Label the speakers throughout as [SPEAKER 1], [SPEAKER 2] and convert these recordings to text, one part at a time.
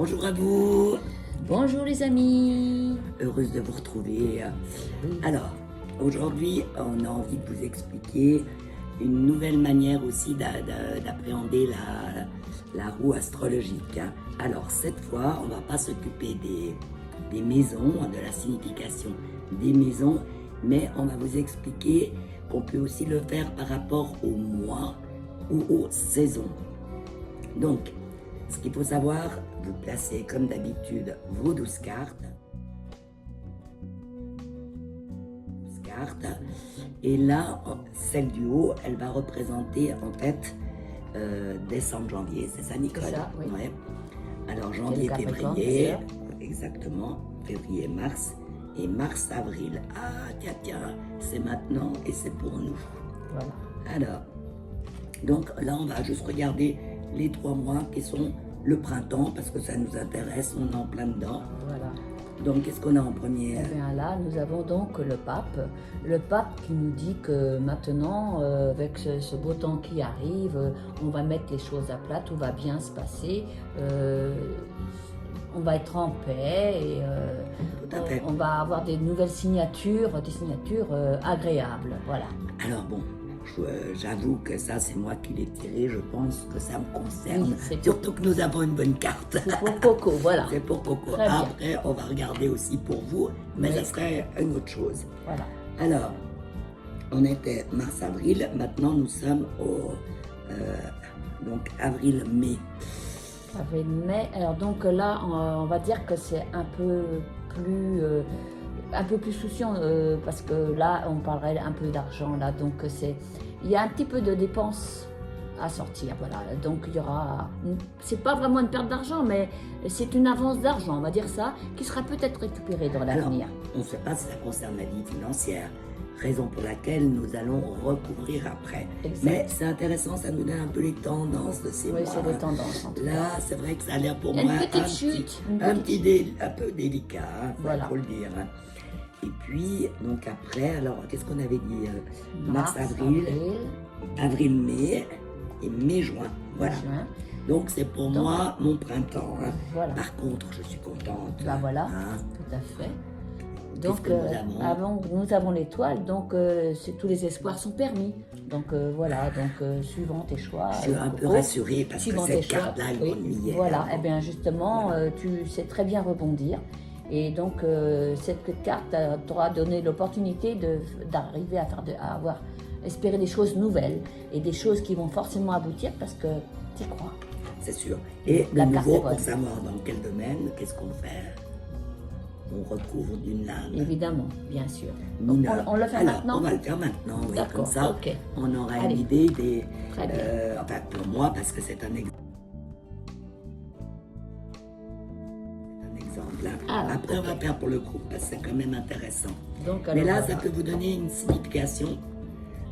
[SPEAKER 1] Bonjour à vous,
[SPEAKER 2] Bonjour les amis.
[SPEAKER 1] heureuse de vous retrouver.
[SPEAKER 2] Oui.
[SPEAKER 1] Alors, aujourd'hui, on a envie de vous expliquer une nouvelle manière aussi d'appréhender la roue astrologique. Alors, cette fois, on ne va pas s'occuper des maisons, de la signification des maisons, mais on va vous expliquer qu'on peut aussi le faire par rapport aux mois ou aux saisons. Donc, ce qu'il faut savoir, vous placez comme d'habitude vos 12 cartes. Et là, celle du haut, elle va représenter en fait décembre, janvier, c'est ça Nicole?
[SPEAKER 2] C'est ça, oui.
[SPEAKER 1] Ouais. Alors janvier,
[SPEAKER 2] Capricorne,
[SPEAKER 1] février,
[SPEAKER 2] c'est
[SPEAKER 1] exactement, février, mars et mars, avril. Ah tiens, c'est maintenant et c'est pour nous.
[SPEAKER 2] Voilà.
[SPEAKER 1] Alors, donc là, on va juste regarder les 3 mois qui sont le printemps, parce que ça nous intéresse, on est en plein dedans.
[SPEAKER 2] Voilà.
[SPEAKER 1] Donc, qu'est-ce qu'on a en premier?
[SPEAKER 2] Et bien là, nous avons donc le pape. Le pape qui nous dit que maintenant, avec ce beau temps qui arrive, on va mettre les choses à plat, tout va bien se passer. On va être en paix et
[SPEAKER 1] Tout à fait.
[SPEAKER 2] on va avoir des nouvelles signatures, agréables. Voilà.
[SPEAKER 1] Alors bon, j'avoue que ça, c'est moi qui l'ai tiré, je pense que ça me concerne.
[SPEAKER 2] Oui, c'est
[SPEAKER 1] Surtout que nous avons une bonne carte.
[SPEAKER 2] C'est pour Coco, voilà.
[SPEAKER 1] C'est pour Coco.
[SPEAKER 2] Très bien.
[SPEAKER 1] Après, on va regarder aussi pour vous, mais
[SPEAKER 2] Oui.
[SPEAKER 1] ça serait une autre chose.
[SPEAKER 2] Voilà.
[SPEAKER 1] Alors, on était mars-avril, maintenant nous sommes au donc avril-mai.
[SPEAKER 2] Avril-mai. Alors donc là, on va dire que c'est un peu plus souciant parce que là, on parlerait un peu d'argent là. Donc il y a un petit peu de dépenses à sortir. Voilà. Donc il y aura, c'est pas vraiment une perte d'argent, mais c'est une avance d'argent, on va dire ça, qui sera peut-être récupérée dans
[SPEAKER 1] Alors,
[SPEAKER 2] l'avenir.
[SPEAKER 1] on ne sait pas si ça concerne la vie financière, raison pour laquelle nous allons recouvrir après.
[SPEAKER 2] Exact.
[SPEAKER 1] Mais c'est intéressant, ça nous donne un peu les tendances de ces
[SPEAKER 2] Oui,
[SPEAKER 1] mois.
[SPEAKER 2] c'est des tendances en tout cas.
[SPEAKER 1] Là, c'est vrai que ça a l'air pour
[SPEAKER 2] Il y a
[SPEAKER 1] moi
[SPEAKER 2] une petite chute,
[SPEAKER 1] un peu délicat, faut
[SPEAKER 2] Voilà.
[SPEAKER 1] le dire. Et puis, donc après, alors, qu'est-ce qu'on avait dit? Mars, avril, mai et mai-juin. Voilà.
[SPEAKER 2] juin.
[SPEAKER 1] Donc, c'est pour
[SPEAKER 2] Donc,
[SPEAKER 1] moi mon printemps.
[SPEAKER 2] Voilà.
[SPEAKER 1] Par contre, je suis contente.
[SPEAKER 2] Ben voilà,
[SPEAKER 1] Hein.
[SPEAKER 2] tout à fait.
[SPEAKER 1] Qu'est-ce
[SPEAKER 2] Donc,
[SPEAKER 1] que nous avons
[SPEAKER 2] nous avons l'étoile, donc tous les espoirs sont permis. Donc voilà, donc suivant tes choix.
[SPEAKER 1] Je suis un peu
[SPEAKER 2] Coco,
[SPEAKER 1] rassurée parce que
[SPEAKER 2] suivant
[SPEAKER 1] cette
[SPEAKER 2] tes choix,
[SPEAKER 1] carte-là, elle
[SPEAKER 2] oui,
[SPEAKER 1] m'ennuyait.
[SPEAKER 2] voilà,
[SPEAKER 1] vraiment.
[SPEAKER 2] et bien justement, tu sais très bien rebondir. Et donc, cette carte t'aura donné l'opportunité d'arriver à avoir, espérer des choses nouvelles et des choses qui vont forcément aboutir parce que tu y crois.
[SPEAKER 1] C'est sûr. Et
[SPEAKER 2] La
[SPEAKER 1] de
[SPEAKER 2] carte
[SPEAKER 1] nouveau,
[SPEAKER 2] est bonne.
[SPEAKER 1] pour savoir dans quel domaine, qu'est-ce qu'on fait? On recouvre d'une lame.
[SPEAKER 2] Évidemment, bien sûr. Donc,
[SPEAKER 1] Mineur.
[SPEAKER 2] on le fait
[SPEAKER 1] Alors,
[SPEAKER 2] maintenant.
[SPEAKER 1] on va le faire maintenant, oui.
[SPEAKER 2] D'accord,
[SPEAKER 1] Comme ça,
[SPEAKER 2] ok.
[SPEAKER 1] on aura
[SPEAKER 2] Allez.
[SPEAKER 1] une idée des...
[SPEAKER 2] Très bien.
[SPEAKER 1] enfin, pour moi, parce que c'est un exemple. Hein.
[SPEAKER 2] Ah,
[SPEAKER 1] Après, on va
[SPEAKER 2] ok.
[SPEAKER 1] faire pour le groupe, parce que c'est quand même intéressant.
[SPEAKER 2] Donc,
[SPEAKER 1] Mais
[SPEAKER 2] alors,
[SPEAKER 1] là,
[SPEAKER 2] voilà.
[SPEAKER 1] ça peut vous donner une signification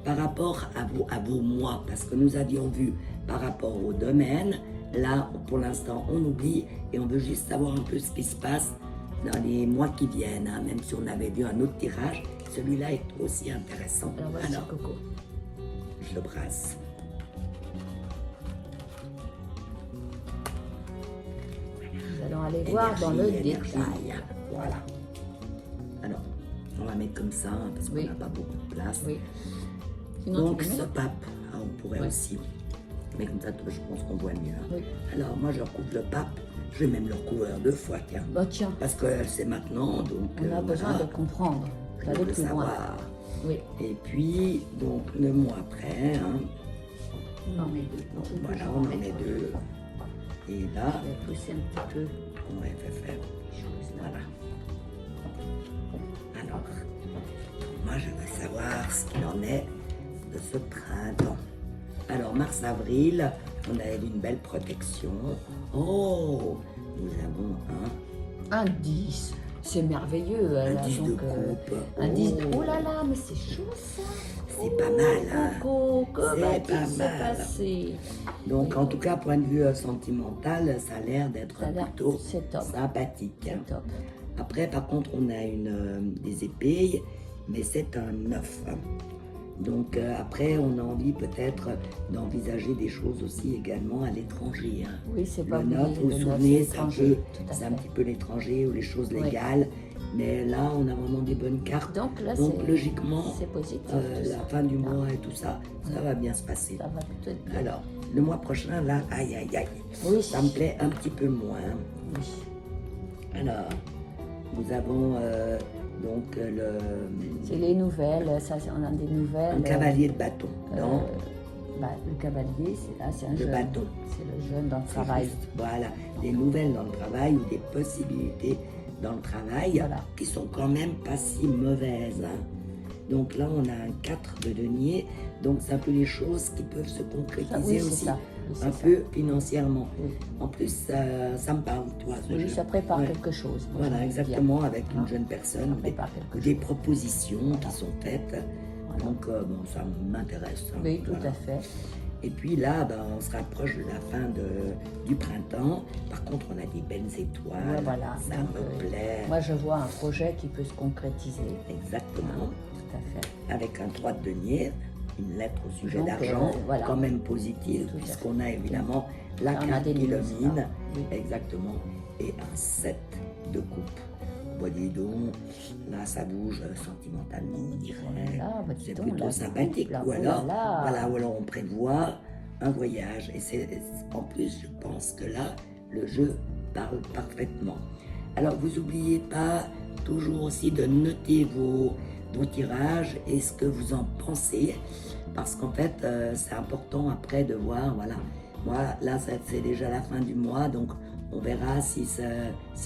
[SPEAKER 1] par rapport à vos mois, parce que nous avions vu par rapport au domaine. Là, pour l'instant, on oublie et on veut juste savoir un peu ce qui se passe dans les mois qui viennent. Hein. Même si on avait vu un autre tirage, celui-là est aussi intéressant.
[SPEAKER 2] Alors, voici Coco.
[SPEAKER 1] Je le brasse.
[SPEAKER 2] Nous allons aller voir dans le
[SPEAKER 1] Énergie.
[SPEAKER 2] détail.
[SPEAKER 1] Voilà. Alors, on va mettre comme ça, hein, parce qu'on
[SPEAKER 2] Oui.
[SPEAKER 1] n'a pas beaucoup de place.
[SPEAKER 2] Oui. Sinon,
[SPEAKER 1] Donc,
[SPEAKER 2] tu peux
[SPEAKER 1] ce
[SPEAKER 2] mettre.
[SPEAKER 1] pape, ah, on pourrait
[SPEAKER 2] Oui.
[SPEAKER 1] aussi. Mais comme ça, je pense qu'on voit mieux. Hein.
[SPEAKER 2] Oui.
[SPEAKER 1] Alors, moi, je recouvre le pape. Je vais même le recouvrir 2 fois, tiens.
[SPEAKER 2] Bah, tiens,
[SPEAKER 1] Parce que c'est maintenant, donc...
[SPEAKER 2] on a besoin de comprendre,
[SPEAKER 1] Je
[SPEAKER 2] d'aller
[SPEAKER 1] veux
[SPEAKER 2] plus loin.
[SPEAKER 1] savoir.
[SPEAKER 2] Oui.
[SPEAKER 1] Et puis, donc, le mois après, hein,
[SPEAKER 2] On en met deux.
[SPEAKER 1] donc, voilà, on en met 2. Et là,
[SPEAKER 2] Je vais pousser un petit peu.
[SPEAKER 1] on va faire des choses, voilà. Alors, moi, je veux savoir ce qu'il en est de ce printemps. Alors, mars-avril, on avait une belle protection. Oh, nous avons
[SPEAKER 2] Un 10. C'est merveilleux.
[SPEAKER 1] un
[SPEAKER 2] elle a
[SPEAKER 1] 10 de
[SPEAKER 2] donc,
[SPEAKER 1] coupe.
[SPEAKER 2] un 10.
[SPEAKER 1] Oh,
[SPEAKER 2] Oh là là, mais c'est chaud ça.
[SPEAKER 1] c'est pas mal, hein.
[SPEAKER 2] Coco, que
[SPEAKER 1] C'est
[SPEAKER 2] va-t-il
[SPEAKER 1] pas
[SPEAKER 2] se
[SPEAKER 1] mal.
[SPEAKER 2] passer?
[SPEAKER 1] Donc, en tout cas, point de vue sentimental, ça a l'air d'être
[SPEAKER 2] Ça a l'air-
[SPEAKER 1] plutôt
[SPEAKER 2] c'est top.
[SPEAKER 1] sympathique.
[SPEAKER 2] C'est top.
[SPEAKER 1] Après, par contre, on a des épées, mais c'est un 9. Donc après, on a envie peut-être d'envisager des choses aussi également à l'étranger. Hein.
[SPEAKER 2] Oui, c'est pas
[SPEAKER 1] Le 9,
[SPEAKER 2] oublié,
[SPEAKER 1] vous vous
[SPEAKER 2] le 9,
[SPEAKER 1] souvenez,
[SPEAKER 2] c'est
[SPEAKER 1] c'est un
[SPEAKER 2] l'étranger,
[SPEAKER 1] peu,
[SPEAKER 2] tout à
[SPEAKER 1] c'est un
[SPEAKER 2] fait.
[SPEAKER 1] petit peu l'étranger ou les choses
[SPEAKER 2] Oui.
[SPEAKER 1] légales. Mais là, on a vraiment des bonnes cartes.
[SPEAKER 2] Donc là,
[SPEAKER 1] Donc logiquement,
[SPEAKER 2] c'est positif. tout
[SPEAKER 1] la
[SPEAKER 2] ça.
[SPEAKER 1] fin du mois et tout ça, ça va bien se passer.
[SPEAKER 2] Ça va tout être bien.
[SPEAKER 1] Alors, le mois prochain, là, aïe, aïe, aïe,
[SPEAKER 2] Oui.
[SPEAKER 1] ça me plaît un petit peu moins.
[SPEAKER 2] Oui.
[SPEAKER 1] Alors, nous avons
[SPEAKER 2] C'est les nouvelles, ça, on a des nouvelles.
[SPEAKER 1] un cavalier de bâton. Non,
[SPEAKER 2] Le cavalier, c'est un jeune.
[SPEAKER 1] bâton.
[SPEAKER 2] C'est le jeune dans le
[SPEAKER 1] C'est
[SPEAKER 2] travail.
[SPEAKER 1] juste, voilà, des nouvelles dans le travail ou des possibilités dans le travail
[SPEAKER 2] Voilà.
[SPEAKER 1] qui sont quand même pas si mauvaises. Hein. Donc là, on a un 4 de denier, donc c'est un peu les choses qui peuvent se concrétiser
[SPEAKER 2] Oui, c'est
[SPEAKER 1] aussi,
[SPEAKER 2] ça. Oui, c'est
[SPEAKER 1] un
[SPEAKER 2] ça.
[SPEAKER 1] peu financièrement.
[SPEAKER 2] Oui.
[SPEAKER 1] En plus, ça me parle, toi, ce
[SPEAKER 2] Oui,
[SPEAKER 1] jeu.
[SPEAKER 2] ça prépare
[SPEAKER 1] Ouais.
[SPEAKER 2] quelque chose. Moi,
[SPEAKER 1] Voilà,
[SPEAKER 2] j'aime bien.
[SPEAKER 1] exactement, avec une
[SPEAKER 2] Hein.
[SPEAKER 1] jeune personne,
[SPEAKER 2] Ça prépare quelque
[SPEAKER 1] des
[SPEAKER 2] chose.
[SPEAKER 1] propositions qui sont faites.
[SPEAKER 2] Voilà.
[SPEAKER 1] Donc, bon, ça m'intéresse. Hein,
[SPEAKER 2] Oui, tout
[SPEAKER 1] voilà.
[SPEAKER 2] à fait.
[SPEAKER 1] Et puis là, ben, on se rapproche de la fin du printemps. Par contre, on a des belles étoiles.
[SPEAKER 2] Ouais, voilà.
[SPEAKER 1] Ça
[SPEAKER 2] Donc,
[SPEAKER 1] me plaît.
[SPEAKER 2] Moi, je vois un projet qui peut se concrétiser.
[SPEAKER 1] Exactement.
[SPEAKER 2] Tout à fait.
[SPEAKER 1] Avec un 3 de denier, une lettre au sujet
[SPEAKER 2] Donc,
[SPEAKER 1] d'argent,
[SPEAKER 2] voilà.
[SPEAKER 1] quand même positive,
[SPEAKER 2] Tout à
[SPEAKER 1] puisqu'on a évidemment la
[SPEAKER 2] On a
[SPEAKER 1] carte
[SPEAKER 2] des
[SPEAKER 1] qui
[SPEAKER 2] news,
[SPEAKER 1] illumine.
[SPEAKER 2] là. Oui.
[SPEAKER 1] Exactement. Et un 7 de coupe. Bon, dis donc, là, ça bouge sentimentalement, on dirait.
[SPEAKER 2] Voilà, bah, dis
[SPEAKER 1] C'est
[SPEAKER 2] donc,
[SPEAKER 1] plutôt
[SPEAKER 2] la
[SPEAKER 1] sympathique.
[SPEAKER 2] coupe, là,
[SPEAKER 1] Ou
[SPEAKER 2] oh là
[SPEAKER 1] alors,
[SPEAKER 2] là.
[SPEAKER 1] voilà, ou alors on prévoit un voyage. Et en plus, je pense que là, le jeu parle parfaitement. Alors, vous n'oubliez pas toujours aussi de noter vos tirages et ce que vous en pensez. Parce qu'en fait, c'est important après de voir, voilà. Moi, là, c'est déjà la fin du mois, donc on verra si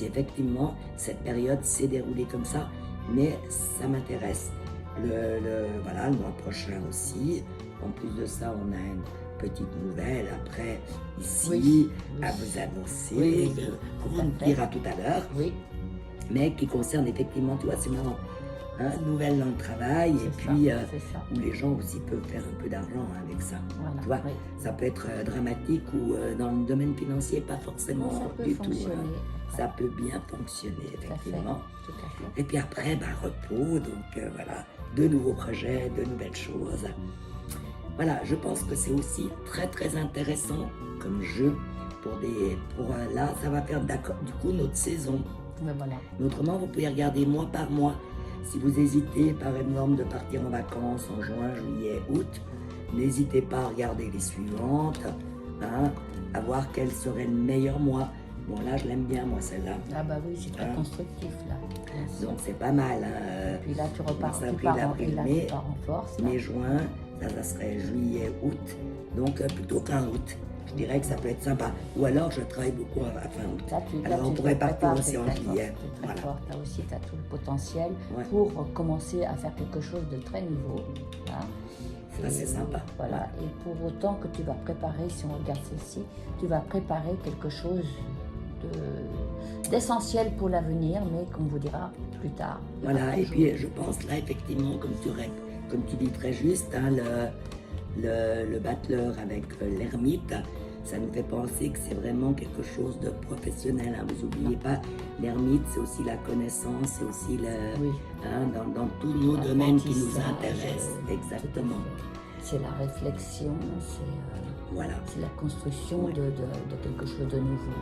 [SPEAKER 1] effectivement cette période s'est déroulée comme ça. Mais ça m'intéresse. Voilà, le mois prochain aussi. En plus de ça, on a une petite nouvelle après ici
[SPEAKER 2] Oui.
[SPEAKER 1] à vous annoncer,
[SPEAKER 2] Oui,
[SPEAKER 1] qu'on vous dira tout à l'heure,
[SPEAKER 2] Oui,
[SPEAKER 1] mais qui concerne effectivement, tu vois, c'est marrant, hein, nouvelle dans le travail et
[SPEAKER 2] c'est ça,
[SPEAKER 1] puis
[SPEAKER 2] c'est ça.
[SPEAKER 1] où les gens aussi peuvent faire un peu d'argent avec ça.
[SPEAKER 2] Voilà,
[SPEAKER 1] Tu vois,
[SPEAKER 2] oui.
[SPEAKER 1] ça peut être dramatique ou dans le domaine financier, pas forcément
[SPEAKER 2] Ça peut
[SPEAKER 1] du tout.
[SPEAKER 2] fonctionner.
[SPEAKER 1] Hein. Ça peut bien fonctionner,
[SPEAKER 2] Tout à fait.
[SPEAKER 1] effectivement.
[SPEAKER 2] Tout à fait.
[SPEAKER 1] Et puis après, bah, repos, donc voilà, de nouveaux projets, de nouvelles choses. Voilà, je pense que c'est aussi très très intéressant comme jeu là, ça va faire d'accord du coup notre saison.
[SPEAKER 2] Mais voilà.
[SPEAKER 1] Mais autrement, vous pouvez regarder mois par mois. Si vous hésitez par exemple de partir en vacances en juin, juillet, août, n'hésitez pas à regarder les suivantes, hein, à voir quel serait le meilleur mois. Bon là, je l'aime bien moi celle-là.
[SPEAKER 2] Ah bah oui, c'est très
[SPEAKER 1] Hein.
[SPEAKER 2] constructif là. Bien sûr.
[SPEAKER 1] Donc c'est pas mal. Hein.
[SPEAKER 2] Puis là, tu repars,
[SPEAKER 1] ça a
[SPEAKER 2] tu
[SPEAKER 1] pris
[SPEAKER 2] pars,
[SPEAKER 1] l'avril,
[SPEAKER 2] et là,
[SPEAKER 1] mai,
[SPEAKER 2] tu pars en force. là.
[SPEAKER 1] Mai, juin, ça serait juillet, août. Donc plutôt qu'un août. Je dirais que ça peut être sympa. Ou alors je travaille beaucoup à fin août.
[SPEAKER 2] Là,
[SPEAKER 1] Alors on
[SPEAKER 2] tu
[SPEAKER 1] pourrait
[SPEAKER 2] te
[SPEAKER 1] partir
[SPEAKER 2] prépares,
[SPEAKER 1] aussi
[SPEAKER 2] t'es
[SPEAKER 1] en
[SPEAKER 2] très fort,
[SPEAKER 1] juillet.
[SPEAKER 2] t'es très
[SPEAKER 1] Voilà.
[SPEAKER 2] fort. Là aussi, tu as tout le potentiel
[SPEAKER 1] Ouais.
[SPEAKER 2] pour commencer à faire quelque chose de très nouveau. Hein.
[SPEAKER 1] Ça, c'est sympa.
[SPEAKER 2] Voilà. Et pour autant que tu vas préparer, si on regarde ceci, tu vas préparer quelque chose d'essentiel pour l'avenir, mais qu'on vous dira plus tard. Il y aura
[SPEAKER 1] Voilà, et
[SPEAKER 2] toujours-
[SPEAKER 1] puis je pense là effectivement, comme tu dis très juste, hein, le battleur avec l'ermite, ça nous fait penser que c'est vraiment quelque chose de professionnel. Hein. Vous n'oubliez pas, l'ermite, c'est aussi la connaissance, c'est aussi
[SPEAKER 2] Oui.
[SPEAKER 1] hein, dans tous nos domaines qui nous
[SPEAKER 2] L'apprentissage,
[SPEAKER 1] intéressent.
[SPEAKER 2] tout à
[SPEAKER 1] Exactement.
[SPEAKER 2] fait. C'est la réflexion,
[SPEAKER 1] Voilà.
[SPEAKER 2] c'est la construction de quelque chose de nouveau.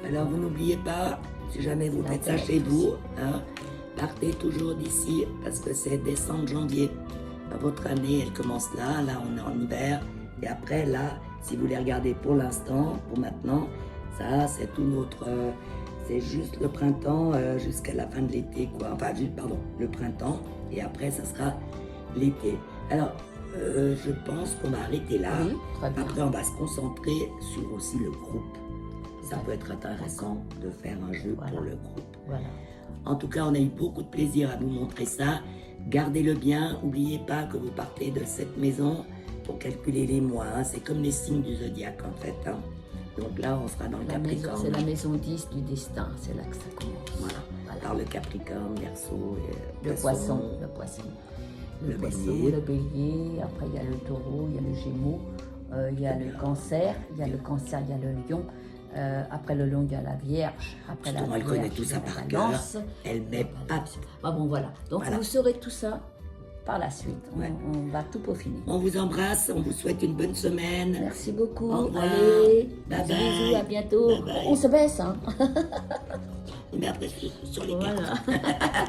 [SPEAKER 1] Alors vous n'oubliez pas, si jamais vous faites ça
[SPEAKER 2] L'intellect
[SPEAKER 1] chez vous,
[SPEAKER 2] aussi.
[SPEAKER 1] hein, partez toujours d'ici parce que c'est décembre, janvier. Votre année, elle commence là on est en hiver. Et après, là, si vous les regardez pour l'instant, pour maintenant, ça c'est tout notre... c'est juste le printemps jusqu'à la fin de l'été, quoi. Enfin, pardon, le printemps. Et après, ça sera l'été. Alors, je pense qu'on va arrêter là.
[SPEAKER 2] Oui, très bien.
[SPEAKER 1] Après, on va se concentrer sur aussi le groupe. Ça peut être intéressant de faire un jeu
[SPEAKER 2] Voilà.
[SPEAKER 1] pour le groupe.
[SPEAKER 2] Voilà.
[SPEAKER 1] En tout cas, on a eu beaucoup de plaisir à vous montrer ça. Gardez-le bien. N'oubliez pas que vous partez de cette maison pour calculer les mois. Hein. C'est comme les signes du zodiaque, en fait. Hein. Donc là, on sera dans le
[SPEAKER 2] La maison,
[SPEAKER 1] Capricorne.
[SPEAKER 2] c'est la maison 10 du destin, c'est là que ça commence.
[SPEAKER 1] Voilà.
[SPEAKER 2] Voilà.
[SPEAKER 1] Par le Capricorne, Verseau,
[SPEAKER 2] Le poisson, le poisson.
[SPEAKER 1] Le
[SPEAKER 2] poisson,
[SPEAKER 1] bélier.
[SPEAKER 2] le bélier, après il y a le taureau, il y a le gémeaux, il y a le cancer, il y a le cancer, il y a le lion, après le lion, il y a la vierge, après la
[SPEAKER 1] Justement, elle
[SPEAKER 2] vierge,
[SPEAKER 1] connaît tout
[SPEAKER 2] il y
[SPEAKER 1] ça
[SPEAKER 2] a la
[SPEAKER 1] par cœur.
[SPEAKER 2] balance.
[SPEAKER 1] Elle met pas.
[SPEAKER 2] Ah bon, voilà. Donc
[SPEAKER 1] Voilà.
[SPEAKER 2] vous saurez tout ça par la suite.
[SPEAKER 1] Ouais.
[SPEAKER 2] On va tout peaufiner.
[SPEAKER 1] On vous embrasse, on vous souhaite une bonne semaine.
[SPEAKER 2] Merci beaucoup.
[SPEAKER 1] Au revoir.
[SPEAKER 2] Allez,
[SPEAKER 1] Bye
[SPEAKER 2] bisous,
[SPEAKER 1] bye.
[SPEAKER 2] bisous, à bientôt.
[SPEAKER 1] Bye bye.
[SPEAKER 2] On se baisse, hein.
[SPEAKER 1] Mais après, sur les
[SPEAKER 2] Voilà.
[SPEAKER 1] cartes.